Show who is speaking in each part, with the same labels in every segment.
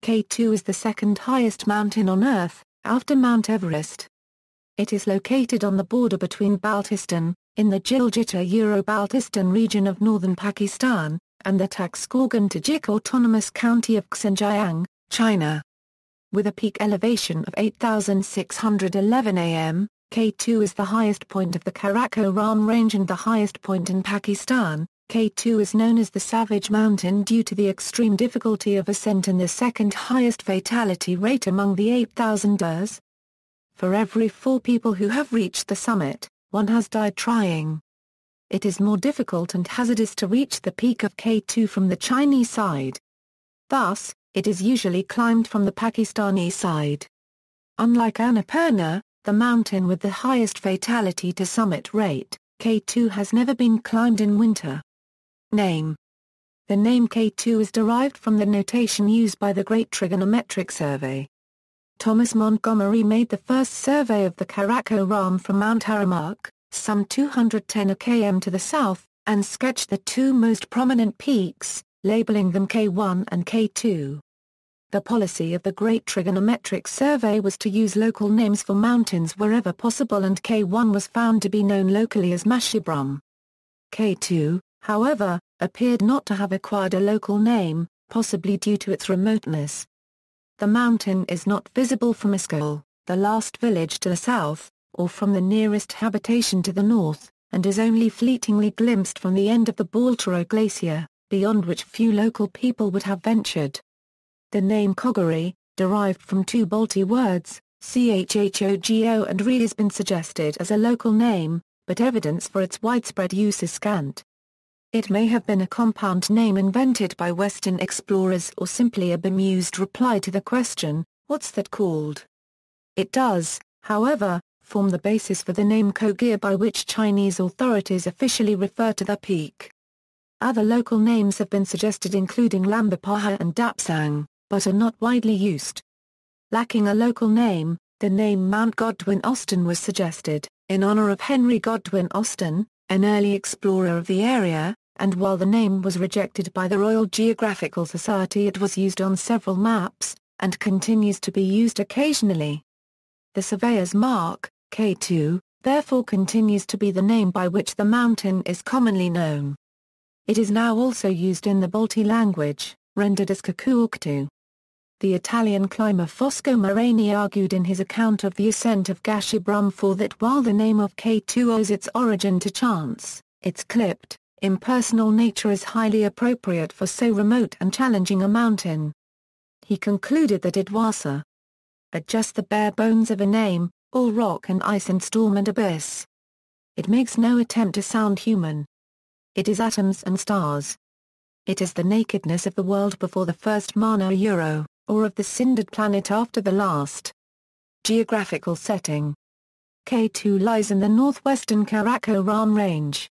Speaker 1: Ketu is the second highest mountain on Earth, after Mount Everest. It is located on the border between Baltistan, in the Gilgit Baltistan region of northern Pakistan, and the Taxkorgan Tajik autonomous county of Xinjiang, China. With a peak elevation of 8,611 am, Ketu is the highest point of the Karakoram Range and the highest point in Pakistan. Ketu is known as the Savage Mountain due to the extreme difficulty of ascent and the second highest fatality rate among the 8,000ers. For every 4 people who have reached the summit, 1 has died trying. It is more difficult and hazardous to reach the peak of Ketu from the Chinese side. Thus, it is usually climbed from the Pakistani side. Unlike Annapurna, the mountain with the highest fatality-to-summit rate, Ketu has never been climbed in winter. Name. The name Ketu is derived from the notation used by the Great Trigonometric Survey. Thomas Montgomery made the first survey of the Karakoram from Mount Haramark, some 210 km to the south, and sketched the 2 most prominent peaks, labeling them K1 and K2. The policy of the Great Trigonometric Survey was to use local names for mountains wherever possible, and K1 was found to be known locally as Mashibram. K2, however, appeared not to have acquired a local name, possibly due to its remoteness. The mountain is not visible from Iskol, the last village to the south, or from the nearest habitation to the north, and is only fleetingly glimpsed from the end of the Baltoro Glacier, beyond which few local people would have ventured. The name Qogiri, derived from 2 Balti words, Chhogo and Ri, has been suggested as a local name, but evidence for its widespread use is scant. It may have been a compound name invented by Western explorers or simply a bemused reply to the question, "What's that called?" It does, however, form the basis for the name Qogir, by which Chinese authorities officially refer to the peak. Other local names have been suggested, including Lambapaha and Dapsang, but are not widely used. Lacking a local name, the name Mount Godwin-Austen was suggested, in honor of Henry Godwin-Austen, an early explorer of the area, and while the name was rejected by the Royal Geographical Society, it was used on several maps, and continues to be used occasionally. The surveyor's mark, K2, therefore continues to be the name by which the mountain is commonly known. It is now also used in the Balti language, rendered as Ketu. The Italian climber Fosco Morani argued in his account of the ascent of Mashibram 4 that while the name of Ketu owes its origin to chance, its clipped, impersonal nature is highly appropriate for so remote and challenging a mountain. He concluded that it was just the bare bones of a name, all rock and ice and storm and abyss. It makes no attempt to sound human. It is atoms and stars. It is the nakedness of the world before the first Mana Euro, or of the cindered planet after the last. Geographical setting. Ketu lies in the northwestern Karakoram Range.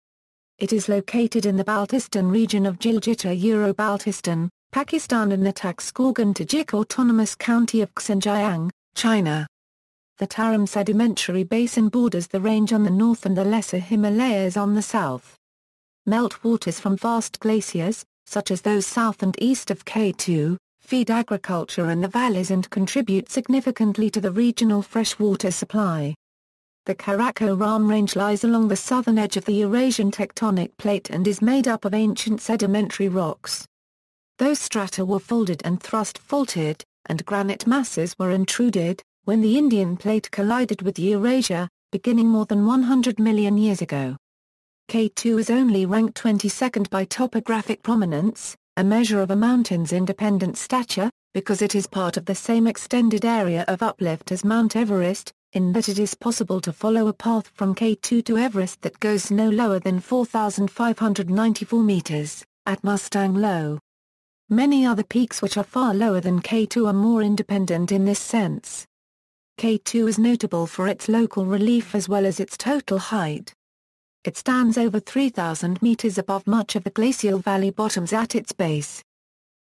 Speaker 1: It is located in the Baltistan region of Gilgit Baltistan, Pakistan, in the Taxkorgan Tajik autonomous county of Xinjiang, China. The Tarim sedimentary basin borders the range on the north and the Lesser Himalayas on the south. Meltwaters from vast glaciers, such as those south and east of Ketu, feed agriculture in the valleys and contribute significantly to the regional freshwater supply. The Karakoram Range lies along the southern edge of the Eurasian tectonic plate and is made up of ancient sedimentary rocks. Those strata were folded and thrust-faulted, and granite masses were intruded, when the Indian plate collided with Eurasia, beginning more than 100 million years ago. Ketu is only ranked 22nd by topographic prominence, a measure of a mountain's independent stature, because it is part of the same extended area of uplift as Mount Everest, in that it is possible to follow a path from Ketu to Everest that goes no lower than 4,594 meters, at Mustang Low. Many other peaks which are far lower than Ketu are more independent in this sense. Ketu is notable for its local relief as well as its total height. It stands over 3,000 meters above much of the glacial valley bottoms at its base.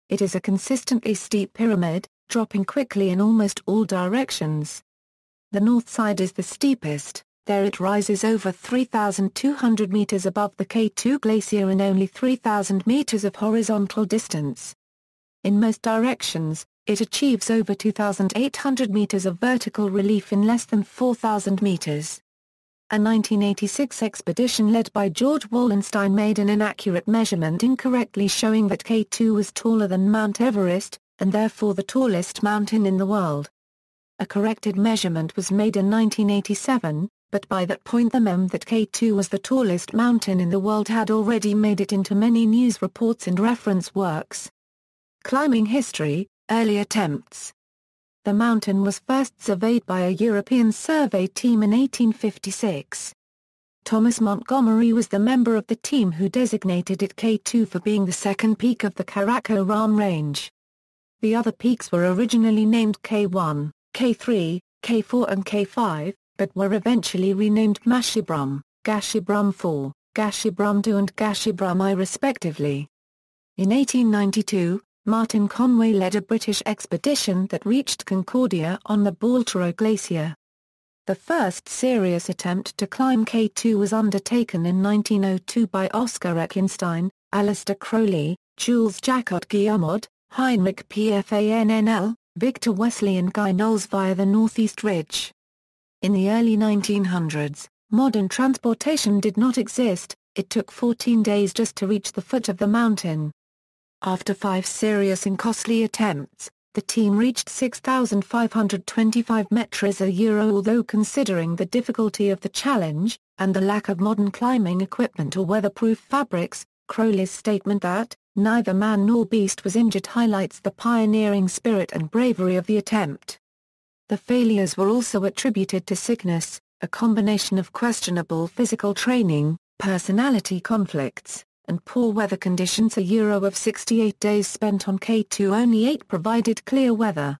Speaker 1: It is a consistently steep pyramid, dropping quickly in almost all directions. The north side is the steepest, there it rises over 3,200 meters above the Ketu Glacier and only 3,000 meters of horizontal distance. In most directions, It achieves over 2,800 meters of vertical relief in less than 4,000 meters. A 1986 expedition led by George Wallenstein made an inaccurate measurement incorrectly showing that Ketu was taller than Mount Everest, and therefore the tallest mountain in the world. A corrected measurement was made in 1987, but by that point the meme that Ketu was the tallest mountain in the world had already made it into many news reports and reference works. Climbing history, early attempts. The mountain was first surveyed by a European survey team in 1856. Thomas Montgomery was the member of the team who designated it Ketu for being the second peak of the Karakoram Range. The other peaks were originally named K1, K3, K4 and K5, but were eventually renamed Mashibrum, Gashibrum 4, Gashibrum 2 and Gashibrum I respectively. In 1892, Martin Conway led a British expedition that reached Concordia on the Baltoro Glacier. The first serious attempt to climb K2 was undertaken in 1902 by Oscar Eckenstein, Alistair Crowley, Jules Jacot Guillemot, Heinrich Pfannl, Victor Wesley and Guy Knowles via the Northeast Ridge. In the early 1900s, modern transportation did not exist. It took 14 days just to reach the foot of the mountain. After 5 serious and costly attempts, the team reached 6,525 meters a year. Although considering the difficulty of the challenge, and the lack of modern climbing equipment or weatherproof fabrics, Crowley's statement that, "Neither man nor beast was injured" highlights the pioneering spirit and bravery of the attempt. The failures were also attributed to sickness, a combination of questionable physical training, personality conflicts, and poor weather conditions. Of 68 days spent on K2, only 8 provided clear weather.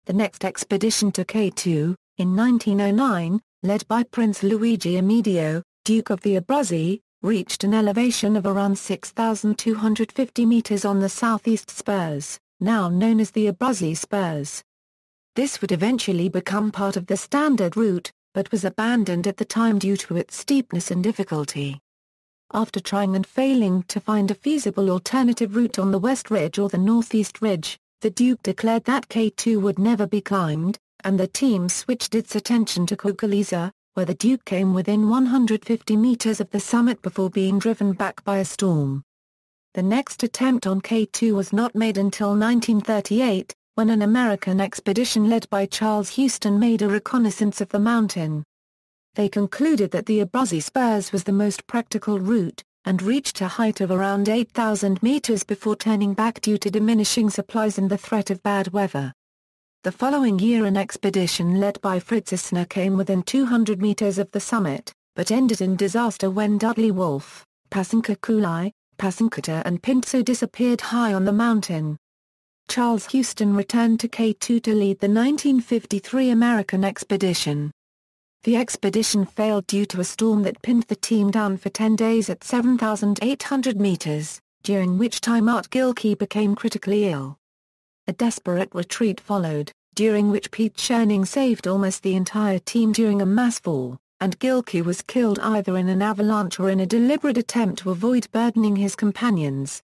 Speaker 1: The next expedition to K2, in 1909, led by Prince Luigi Amedeo, Duke of the Abruzzi, reached an elevation of around 6,250 meters on the southeast spurs, now known as the Abruzzi Spurs. This would eventually become part of the standard route, but was abandoned at the time due to its steepness and difficulty. After trying and failing to find a feasible alternative route on the West Ridge or the Northeast Ridge, the Duke declared that K2 would never be climbed, and the team switched its attention to Qogir, where the Duke came within 150 meters of the summit before being driven back by a storm. The next attempt on K2 was not made until 1938, when an American expedition led by Charles Houston made a reconnaissance of the mountain. They concluded that the Abruzzi Spurs was the most practical route, and reached a height of around 8,000 meters before turning back due to diminishing supplies and the threat of bad weather. The following year an expedition led by Fritz Isner came within 200 meters of the summit, but ended in disaster when Dudley Wolfe, Pasankakulai, Pasankata and Pinto disappeared high on the mountain. Charles Houston returned to K2 to lead the 1953 American expedition. The expedition failed due to a storm that pinned the team down for 10 days at 7,800 meters, during which time Art Gilkey became critically ill. A desperate retreat followed, during which Pete Cherning saved almost the entire team during a mass fall, and Gilkey was killed either in an avalanche or in a deliberate attempt to avoid burdening his companions.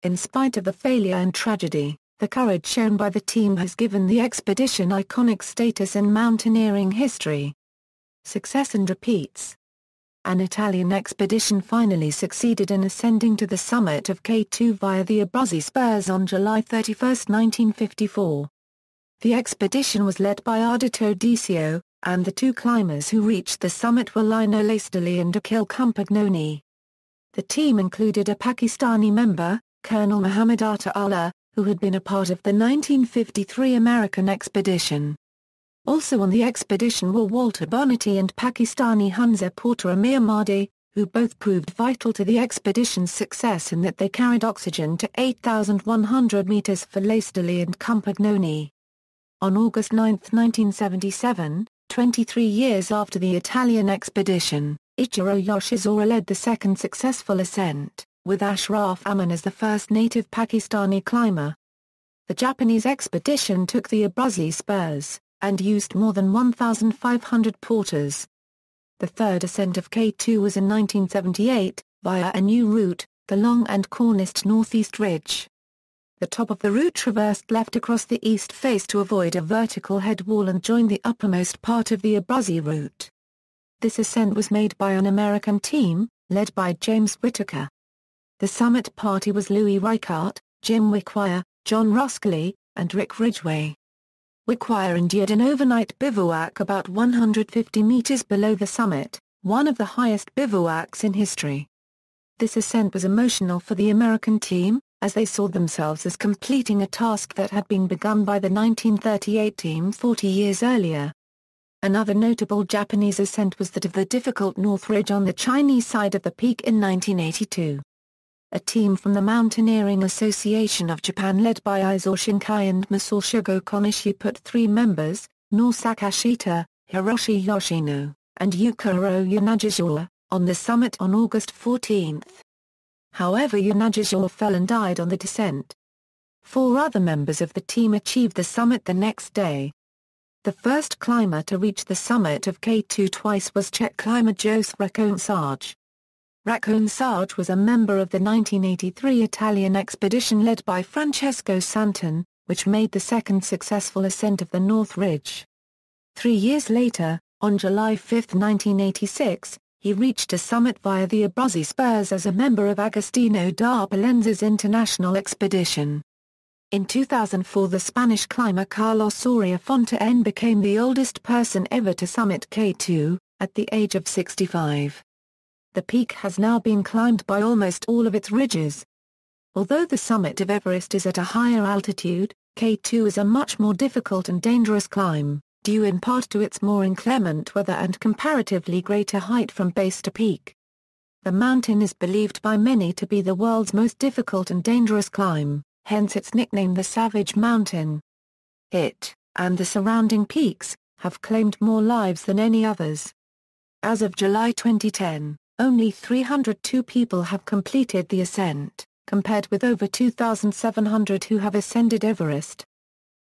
Speaker 1: In spite of the failure and tragedy, the courage shown by the team has given the expedition iconic status in mountaineering history. Success and repeats. An Italian expedition finally succeeded in ascending to the summit of K2 via the Abruzzi Spurs on July 31, 1954. The expedition was led by Ardito Decio, and the 2 climbers who reached the summit were Lino Lastoli and Akhil Compagnoni. The team included a Pakistani member, Colonel Muhammad Atta Allah, who had been a part of the 1953 American expedition. Also on the expedition were Walter Bonatti and Pakistani Hunza Porter Amir Mahdi, who both proved vital to the expedition's success in that they carried oxygen to 8,100 meters for Lastoli and Compagnoni. On August 9, 1977, 23 years after the Italian expedition, Ichiro Yoshizora led the second successful ascent, with Ashraf Aman as the first native Pakistani climber. The Japanese expedition took the Abruzzi Spurs, and used more than 1,500 porters. The third ascent of K2 was in 1978, via a new route, the long and corniced Northeast Ridge. the top of the route traversed left across the east face to avoid a vertical head wall and joined the uppermost part of the Abruzzi route. This ascent was made by an American team, led by James Whittaker. The summit party was Louis Reichardt, Jim Wickwire, John Ruscoli, and Rick Ridgway. Wickwire endured an overnight bivouac about 150 meters below the summit, one of the highest bivouacs in history. This ascent was emotional for the American team, as they saw themselves as completing a task that had been begun by the 1938 team 40 years earlier. Another notable Japanese ascent was that of the difficult North Ridge on the Chinese side of the peak in 1982. A team from the Mountaineering Association of Japan led by Aizo Shinkai and Masashigo Konishi put 3 members, Norsaka Ashita, Hiroshi Yoshino, and Yukiro Yanagisawa, on the summit on August 14. However, Yanagisawa fell and died on the descent. 4 other members of the team achieved the summit the next day. The first climber to reach the summit of Ketu twice was Czech climber Joseph Rakoonsarge. Rakoonsarge was a member of the 1983 Italian expedition led by Francesco Santon, which made the second successful ascent of the North Ridge. 3 years later, on July 5, 1986, he reached a summit via the Abruzzi Spurs as a member of Agostino da Palenza's international expedition. In 2004, the Spanish climber Carlos Soria Fontaine became the oldest person ever to summit Ketu, at the age of 65. The peak has now been climbed by almost all of its ridges. Although the summit of Everest is at a higher altitude, Ketu is a much more difficult and dangerous climb, due in part to its more inclement weather and comparatively greater height from base to peak. The mountain is believed by many to be the world's most difficult and dangerous climb, hence its nickname the Savage Mountain. It, and the surrounding peaks, have claimed more lives than any others. As of July 2010, only 302 people have completed the ascent, compared with over 2,700 who have ascended Everest.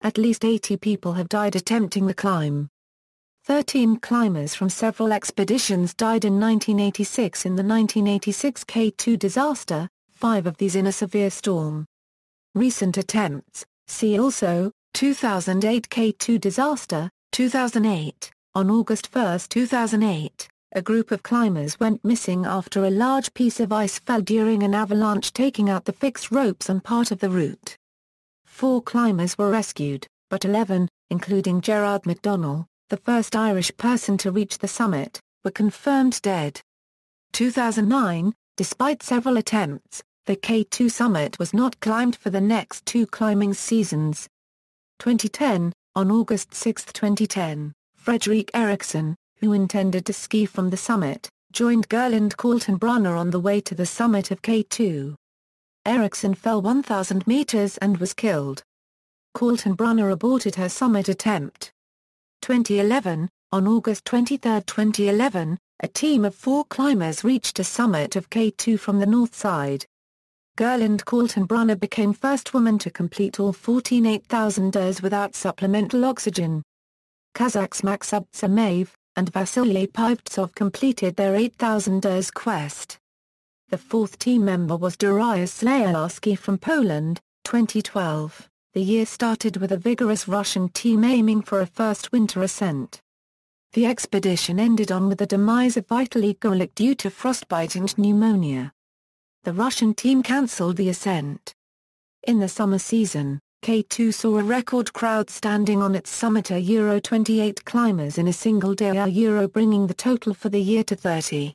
Speaker 1: At least 80 people have died attempting the climb. 13 climbers from several expeditions died in 1986 in the 1986 Ketu disaster, 5 of these in a severe storm. Recent attempts, see also, 2008 Ketu disaster, 2008, on August 1, 2008, a group of climbers went missing after a large piece of ice fell during an avalanche taking out the fixed ropes on part of the route. 4 climbers were rescued, but 11, including Gerard McDonnell, the first Irish person to reach the summit, were confirmed dead. 2009, despite several attempts, the Ketu summit was not climbed for the next 2 climbing seasons. 2010, on August 6, 2010, Fredrik Eriksson, who intended to ski from the summit, joined Gerlinde Kaltenbrunner on the way to the summit of Ketu. Eriksson fell 1,000 meters and was killed. Kaltenbrunner aborted her summit attempt. 2011, on August 23, 2011, a team of 4 climbers reached a summit of Ketu from the north side. Gerlinde Kaltenbrunner became first woman to complete all 14 8,000 ers without supplemental oxygen. Kazakhs Maksub Tsamayev and Vasily Pivtsov completed their 8,000 ers quest. The 4th team member was Dariusz Slayarsky from Poland, 2012. The year started with a vigorous Russian team aiming for a first winter ascent. The expedition ended on with the demise of Vitaly Golik due to frostbite and pneumonia. The Russian team cancelled the ascent. In the summer season, Ketu saw a record crowd standing on its summit, Euro 28 climbers in a single day, Euro bringing the total for the year to 30.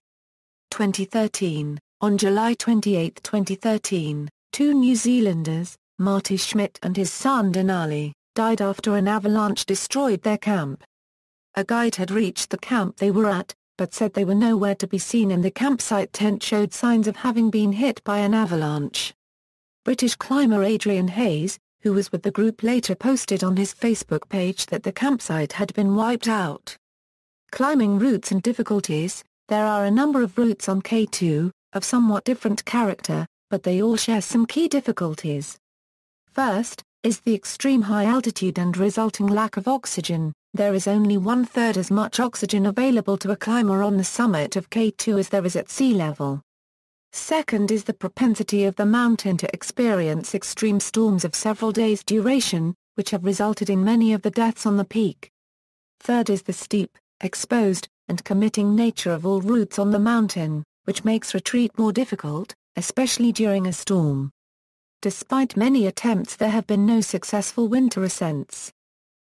Speaker 1: 2013, on July 28, 2013, 2 New Zealanders, Marty Schmidt and his son Denali, died after an avalanche destroyed their camp. A guide had reached the camp they were at, but said they were nowhere to be seen and the campsite tent showed signs of having been hit by an avalanche. British climber Adrian Hayes, who was with the group, later posted on his Facebook page that the campsite had been wiped out. Climbing routes and difficulties. There are a number of routes on Ketu, of somewhat different character, but they all share some key difficulties. First, is the extreme high altitude and resulting lack of oxygen. There is only 1/3 as much oxygen available to a climber on the summit of Ketu as there is at sea level. Second is the propensity of the mountain to experience extreme storms of several days' duration, which have resulted in many of the deaths on the peak. Third is the steep, exposed, and committing nature of all routes on the mountain, which makes retreat more difficult, especially during a storm. Despite many attempts, there have been no successful winter ascents.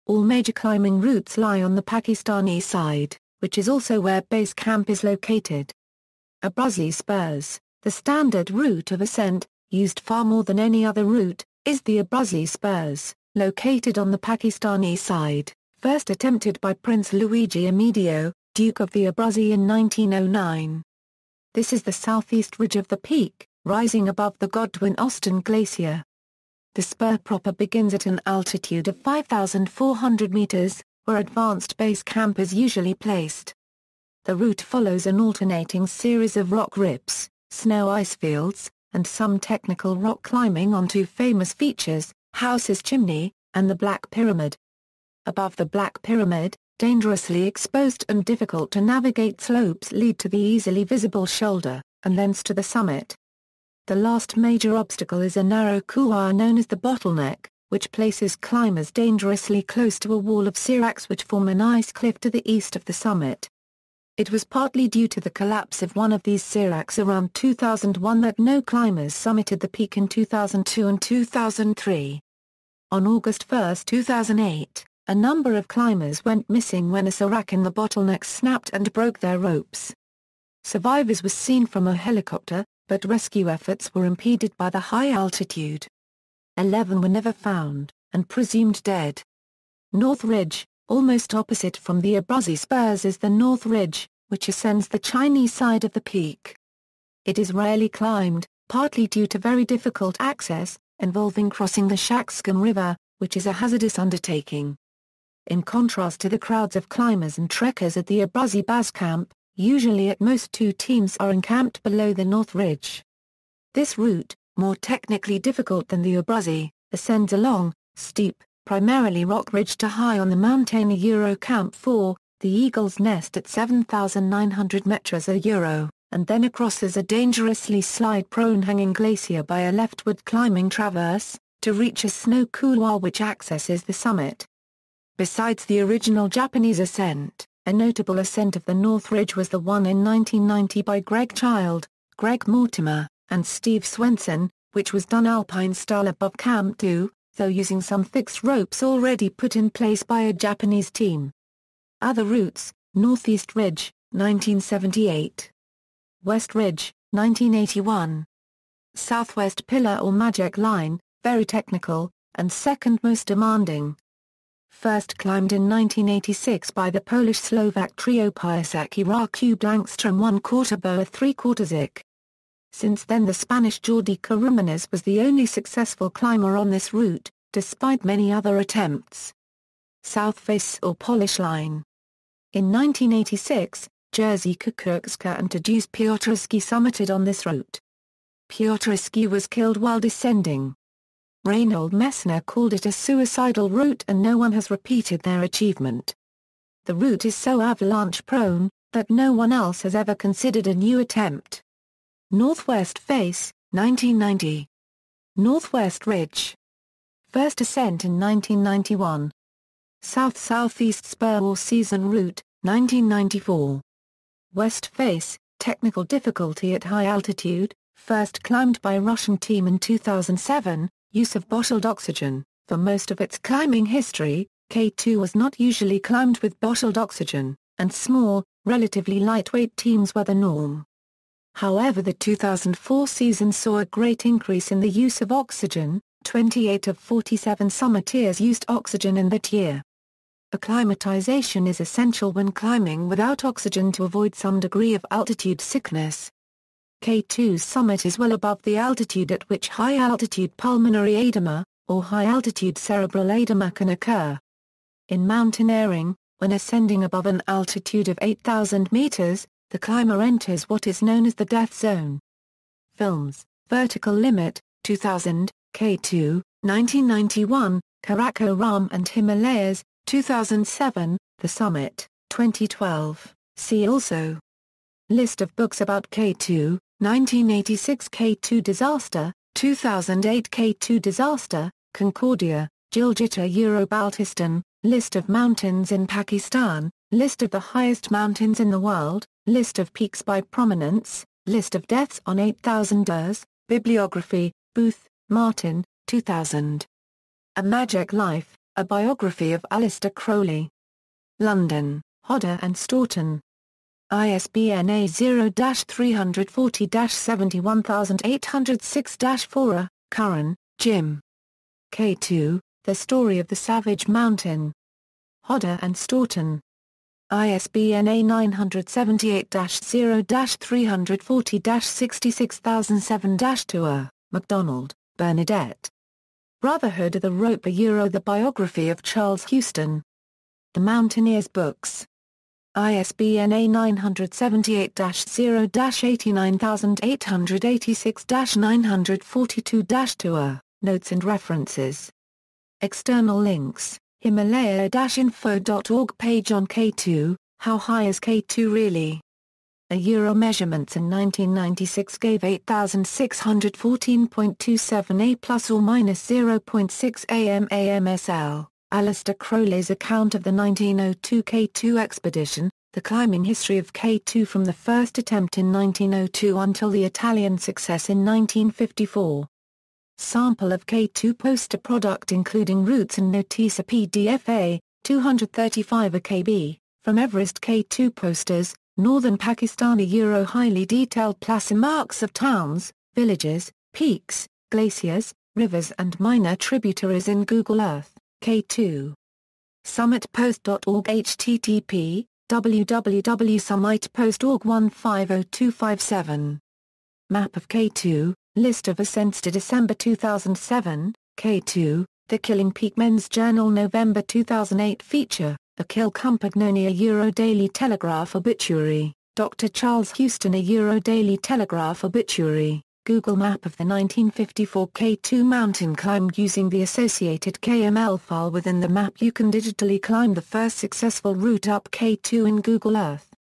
Speaker 1: All major climbing routes lie on the Pakistani side, which is also where base camp is located. Abruzzi Spurs, the standard route of ascent, used far more than any other route, is the Abruzzi Spurs, located on the Pakistani side, first attempted by Prince Luigi Amedeo, Duke of the Abruzzi in 1909. This is the southeast ridge of the peak, rising above the Godwin-Austen glacier. The spur proper begins at an altitude of 5,400 meters, where advanced base camp is usually placed. The route follows an alternating series of rock rips, snow icefields, and some technical rock climbing on two famous features, House's Chimney, and the Black Pyramid. Above the Black Pyramid, dangerously exposed and difficult to navigate slopes lead to the easily visible shoulder, and thence to the summit. The last major obstacle is a narrow couloir known as the bottleneck, which places climbers dangerously close to a wall of seracs which form an ice cliff to the east of the summit. It was partly due to the collapse of one of these seracs around 2001 that no climbers summited the peak in 2002 and 2003. On August 1, 2008, a number of climbers went missing when a serac in the bottleneck snapped and broke their ropes. Survivors were seen from a helicopter, but rescue efforts were impeded by the high altitude. 11 were never found, and presumed dead. North Ridge, almost opposite from the Abruzzi Spurs, is the North Ridge, which ascends the Chinese side of the peak. It is rarely climbed, partly due to very difficult access, involving crossing the Shakskan River, which is a hazardous undertaking. In contrast to the crowds of climbers and trekkers at the Abruzzi base camp, usually at most two teams are encamped below the North Ridge. This route, more technically difficult than the Abruzzi, ascends along, steep, primarily rock ridge to high on the mountain Camp 4, the Eagle's Nest at 7,900 meters and then crosses a dangerously slide-prone hanging glacier by a leftward climbing traverse, to reach a snow couloir which accesses the summit. Besides the original Japanese ascent, a notable ascent of the North Ridge was the one in 1990 by Greg Child, Greg Mortimer, and Steve Swenson, which was done alpine-style above Camp 2, though using some fixed ropes already put in place by a Japanese team. Other routes: Northeast Ridge, 1978. West Ridge, 1981. Southwest Pillar or Magic Line, very technical, and second most demanding. First climbed in 1986 by the Polish-Slovak trio Piasecki Raku Blankstrom 1/4 Boa 3/4 Zik. Since then the Spanish Jordi Carumanes was the only successful climber on this route, despite many other attempts. South Face or Polish Line. In 1986, Jerzy Kukuczka and Tadeusz Piotrowski summited on this route. Piotrowski was killed while descending. Reinhold Messner called it a suicidal route and no one has repeated their achievement. The route is so avalanche-prone, that no one else has ever considered a new attempt. Northwest Face, 1990. Northwest Ridge. First ascent in 1991. South-Southeast Spur or Season Route, 1994. West Face, technical difficulty at high altitude, first climbed by Russian team in 2007, use of bottled oxygen. For most of its climbing history, Ketu was not usually climbed with bottled oxygen, and small, relatively lightweight teams were the norm. However, the 2004 season saw a great increase in the use of oxygen. 28 of 47 summiteers used oxygen in that year. Acclimatization is essential when climbing without oxygen to avoid some degree of altitude sickness. K2's summit is well above the altitude at which high-altitude pulmonary edema, or high-altitude cerebral edema can occur. In mountaineering, when ascending above an altitude of 8,000 meters, the climber enters what is known as the death zone. Films: Vertical Limit, 2000, K2, 1991, Karakoram and Himalayas, 2007, The Summit, 2012. See also. List of books about K2, 1986 K2 disaster, 2008 K2 disaster, Concordia, Gilgit Baltistan, list of mountains in Pakistan, list of the highest mountains in the world, list of peaks by prominence, list of deaths on 8,000 ers, bibliography, Booth, Martin, 2000. A Magic Life, a biography of Aleister Crowley. London, Hodder and Stoughton. ISBN A0-340-71806-4. Curran, Jim. K2, The Story of the Savage Mountain. Hodder and Stoughton. ISBN A978-0-340-66007-2. MacDonald, Bernadette. Brotherhood of the Rope The biography of Charles Houston. The Mountaineers Books. ISBN A978-89886-942-2. Notes and references. External links: Himalaya-info.org page on K2, How High is K2 Really? A Euro measurements in 1996 gave 8,614.27 A plus or minus 0.6 AMSL. Aleister Crowley's account of the 1902 K2 expedition, the climbing history of K2 from the first attempt in 1902 until the Italian success in 1954. Sample of K2 poster product including routes and notice. A PDF A, 235 KB, from Everest K2 posters, Northern Pakistani Euro highly detailed placer marks of towns, villages, peaks, glaciers, rivers and minor tributaries in Google Earth, K2. Summitpost.org http, www.summitpost.org 150257. Map of K2, list of ascents to December 2007, K2, The Killing Peak Men's Journal November 2008 feature, A Kill Compagnonia Euro Daily Telegraph obituary, Dr. Charles Houston A Euro Daily Telegraph obituary, Google Map of the 1954 K2 mountain climb using the associated KML file within the map. You can digitally climb the first successful route up K2 in Google Earth.